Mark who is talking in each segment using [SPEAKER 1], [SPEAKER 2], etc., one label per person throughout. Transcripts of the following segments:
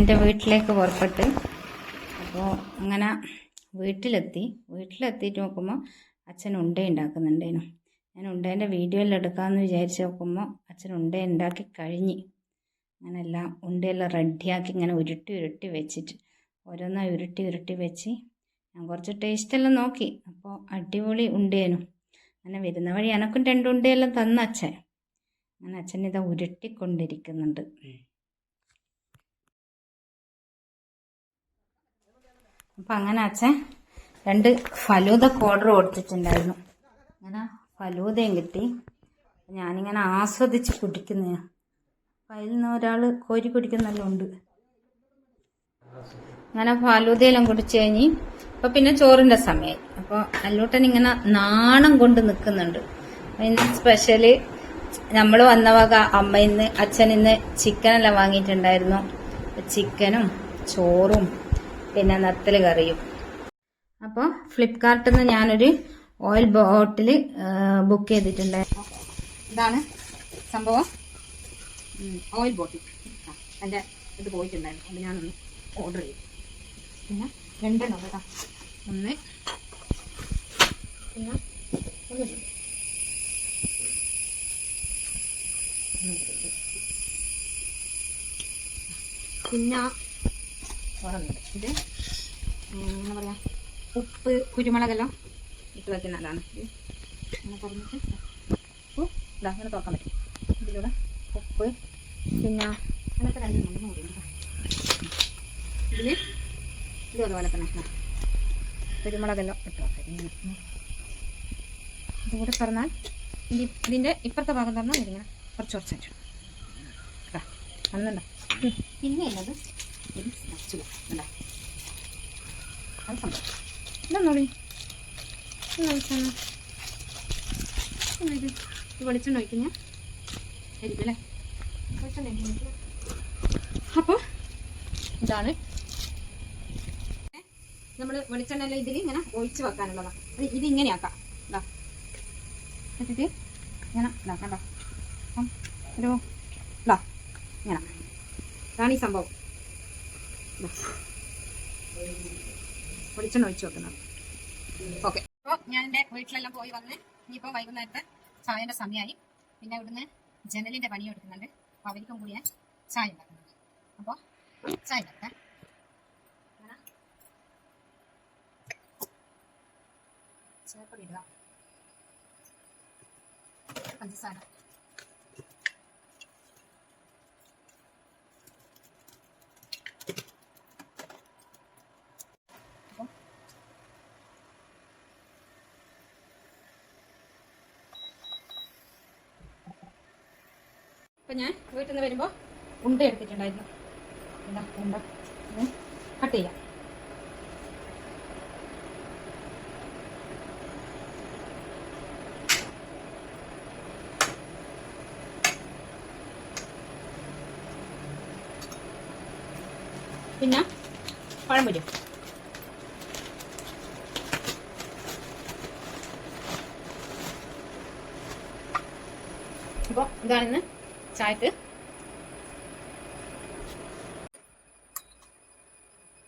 [SPEAKER 1] എൻ്റെ വീട്ടിലേക്ക് പുറപ്പെട്ട്. അപ്പോൾ അങ്ങനെ വീട്ടിലെത്തിയിട്ട് നോക്കുമ്പോൾ അച്ഛൻ ഉണ്ട ഉണ്ടാക്കുന്നുണ്ടേനു. ഞാൻ ഉണ്ടേൻ്റെ വീഡിയോയെല്ലാം എടുക്കാമെന്ന് വിചാരിച്ച് നോക്കുമ്പോൾ അച്ഛൻ ഉണ്ട ഉണ്ടാക്കി കഴിഞ്ഞ്. അങ്ങനെ എല്ലാം ഉണ്ടയെല്ലാം റെഡിയാക്കി ഇങ്ങനെ ഉരുട്ടി വെച്ചിട്ട് ഓരോന്നായി ഉരുട്ടി വെച്ച് ഞാൻ കുറച്ച് ടേസ്റ്റെല്ലാം നോക്കി. അപ്പോൾ അടിപൊളി ഉണ്ടേനു. അങ്ങനെ വരുന്ന വഴി എനക്കും 2 ഉണ്ടയെല്ലാം തന്ന അച്ഛൻ. അങ്ങനെ അച്ഛൻ ഇതാ ഉരുട്ടിക്കൊണ്ടിരിക്കുന്നുണ്ട്. അപ്പം അങ്ങനെ അച്ഛൻ 2 ഫലൂദ ഓർഡർ കൊടുത്തിട്ടുണ്ടായിരുന്നു. അങ്ങനെ ഫലൂദയും കിട്ടി. ഞാനിങ്ങനെ ആസ്വദിച്ച് കുടിക്കുന്നതാണ്. അപ്പം അതിൽ നിന്ന് ഒരാൾ കോരി കുടിക്കുന്നെല്ലാം ഉണ്ട്. അങ്ങനെ ഫലൂദയെല്ലാം കുടിച്ച് കഴിഞ്ഞ് അപ്പോൾ പിന്നെ ചോറിൻ്റെ സമയമായി. അപ്പോൾ അല്ലൂട്ടൻ ഇങ്ങനെ നാണം കൊണ്ട് നിൽക്കുന്നുണ്ട്. ഇന്ന് സ്പെഷ്യല് നമ്മൾ വന്ന വക അമ്മ അച്ഛൻ ഇന്ന് ചിക്കനെല്ലാം വാങ്ങിയിട്ടുണ്ടായിരുന്നു. ചിക്കനും ചോറും പിന്നെ നത്തൽ കറിയും. അപ്പോൾ ഫ്ലിപ്കാർട്ടിൽ നിന്ന് ഞാനൊരു ഓയിൽ ബോട്ടിൽ ബുക്ക് ചെയ്തിട്ടുണ്ടായിരുന്നു. ഇതാണ് സംഭവം, ഓയിൽ ബോട്ടിൽ. എൻ്റെ ഇത് പോയിട്ടുണ്ടായിരുന്നു, അപ്പോൾ ഞാനൊന്ന് ഓർഡർ ചെയ്തു. പിന്നെ 2 എണ്ണം കേട്ടോ. ഒന്ന് പിന്നെ പിന്നെ ഓരോന്നുണ്ട്. ഇത് എന്താ പറയുക, ഉപ്പ് കുരുമുളകെല്ലാം ഇട്ട് വയ്ക്കുന്നതാണ്. അങ്ങനെ പറഞ്ഞിട്ട് ഉപ്പ് ഇതാ അങ്ങനെ തുറക്കാൻ പറ്റും. ഇതിലൂടെ ഉപ്പ് പിന്നെ അങ്ങനത്തെ 2 കൂടിയുണ്ട്. ഇതിൽ ഇത് അതുപോലെ തന്നെ കുരുമുളകെല്ലാം ഇട്ട് വെക്കാം. ഇതുകൂടെ പറഞ്ഞാൽ ഇതിൻ്റെ ഇപ്പുറത്തെ ഭാഗം പറഞ്ഞാൽ ഇതിങ്ങനെ കുറച്ചായിട്ട് കേട്ടോ അന്നുണ്ടോ. പിന്നെ ഉള്ളത് ഒരു സ്പെഷ്യൽ അല്ല, അത് സംഭവം ഇതൊന്നോളി. ഇത് വെളിച്ചെണ്ണ ഒഴിക്കും ഞാൻ ആയിരിക്കും അല്ലേ. വെളിച്ചെണ്ണ ഒഴിക്കും. അപ്പോൾ ഇതാണ് നമ്മൾ വെളിച്ചെണ്ണയെല്ലാം ഇതിൽ ഇങ്ങനെ ഒഴിച്ച് വെക്കാനുള്ളതാണ്. ഇതിങ്ങനെ ആക്കാം. ഇതാ എന്നിട്ട് ഇങ്ങനെ ഇതാക്കണ്ടോ ഒരു ഇതാ ഇങ്ങനെ. ഇതാണ് ഈ സംഭവം. വെളിച്ചെണ്ണ ഒഴിച്ച് വെക്കുന്നത്. ഓക്കെ. അപ്പോൾ ഞാൻ എൻ്റെ വീട്ടിലെല്ലാം പോയി വന്ന് ഇനിയിപ്പോൾ വൈകുന്നേരത്തെ ചായൻ്റെ സമയമായി. പിന്നെ ഇവിടുന്ന് ജനലിൻ്റെ പണിയും എടുക്കുന്നുണ്ട്. അപ്പോൾ അവർക്കും കൂടി ഞാൻ ചായ ഉണ്ടാക്കുന്നുണ്ട്. അപ്പോൾ ചായ ഉണ്ടാക്കട്ടെ. ചേർപ്പൊടി ഇടുക, പഞ്ചസാര, അപ്പം ഞാൻ വീട്ടിൽ നിന്ന് വരുമ്പോൾ ഉണ്ട എടുത്തിട്ടുണ്ടായിരുന്നു. എന്താ ഉണ്ട കട്ട് ചെയ്യാം. പിന്നെ പഴംപൊരി. അപ്പോൾ ഇതാണിന്ന് ചായക്ക്.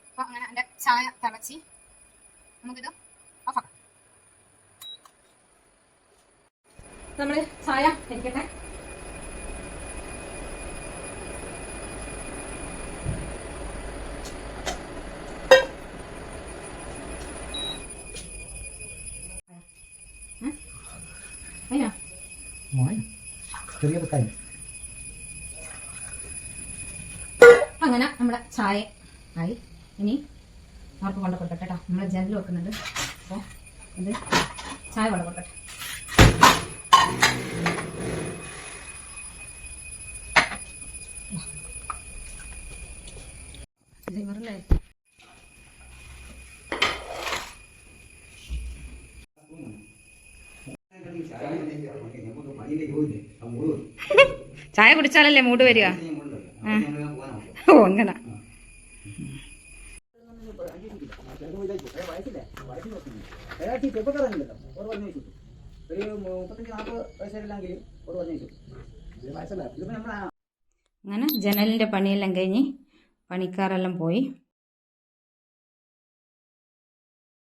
[SPEAKER 1] അപ്പോൾ അങ്ങനെ എൻ്റെ ചായ തിളച്ച് നമുക്കിത് ഓഫാക്കാം. നമ്മൾ ചായ ഇരിക്കട്ടെ. അങ്ങനെ നമ്മുടെ ചായ ആയി. ഇനി അവർക്ക് കൊണ്ട് കൊടുക്കട്ടെ കേട്ടോ. നമ്മൾ ജനൽ വെക്കുന്നുണ്ട്. അപ്പോൾ ഇത് ചായ കൊണ്ട് കൊടുക്കട്ടെ. ഇവരല്ലേ ചായ കുടിച്ചാലല്ലേ മൂഡ് വരിക. ഓ അങ്ങനെ. അങ്ങനെ ജനലിൻ്റെ പണിയെല്ലാം കഴിഞ്ഞ് പണിക്കാരെല്ലാം പോയി.